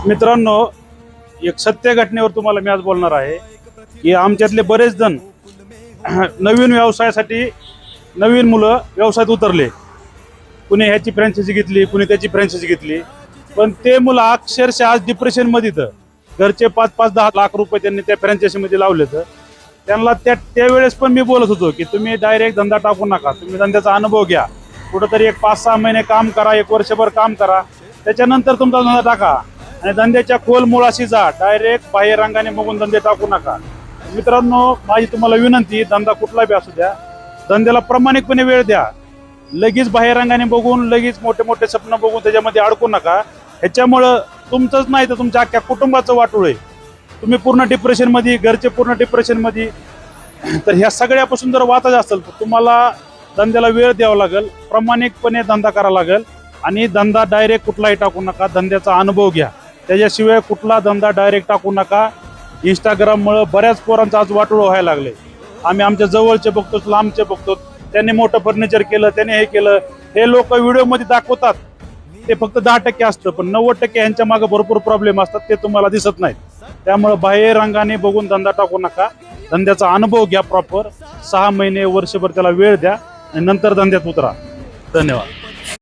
मित्रांनो, एक सत्य घटनेवर तुम्हाला मी आज बोलणार आहे की आमच्यातले बरेच जण नवीन व्यवसायासाठी नवीन मुलं व्यवसायात उतरले. कुणी ह्याची फ्रँचायझी घेतली, कुणी त्याची फ्रँचायझी घेतली, पण ते मुलं अक्षरशः आज डिप्रेशनमध्ये तर घरचे 5-5-10 लाख रुपये त्यांनी त्या फ्रँचायझीमध्ये लावले. तर त्यांना त्यावेळेस पण मी बोलत होतो की तुम्ही डायरेक्ट धंदा टाकू नका, तुम्ही धंद्याचा अनुभव घ्या, कुठंतरी एक 5-6 महिने काम करा, 1 वर्षभर काम करा, त्याच्यानंतर तुमचा धंदा टाका आणि धंद्याच्या खोल मुळाशी जा. डायरेक्ट बाह्य रंगाने बघून धंदे टाकू नका. मित्रांनो, माझी तुम्हाला विनंती, धंदा कुठला बी असू द्या, धंद्याला प्रामाणिकपणे वेळ द्या. लगेच बाह्य रंगाने बघून, लगेच मोठे मोठे स्वप्न बघून त्याच्यामध्ये अडकू नका. ह्याच्यामुळं तुमचंच नाही तर तुमच्या अख्ख्या कुटुंबाचं वाटोळ आहे. तुम्ही पूर्ण डिप्रेशनमध्ये, घरचे पूर्ण डिप्रेशनमध्ये. तर ह्या सगळ्यापासून जर वाचायचं असेल तर तुम्हाला धंद्याला वेळ द्यावा लागेल, प्रामाणिकपणे धंदा करावा लागेल आणि धंदा डायरेक्ट कुठलाही टाकू नका. धंद्याचा अनुभव घ्या, त्याच्याशिवाय कुठला धंदा डायरेक्ट टाकू नका. इंस्टाग्राममुळं बऱ्याच पोरांचं आज वाटोळं व्हायला लागले. आम्ही आमच्या जवळचे बघतो, लांबचे बघतो, त्यांनी मोठं फर्निचर केलं, त्याने हे केलं. हे लोक व्हिडिओमध्ये दाखवतात, ते फक्त 10% असतं, पण 90% यांच्या मागे भरपूर प्रॉब्लेम असतात, ते तुम्हाला दिसत नाहीत. त्यामुळे बाह्य रंगाने बघून धंदा टाकू नका. धंद्याचा अनुभव घ्या प्रॉपर. 6 महिने, वर्षभर त्याला वेळ द्या आणि नंतर धंद्यात उतरा. धन्यवाद.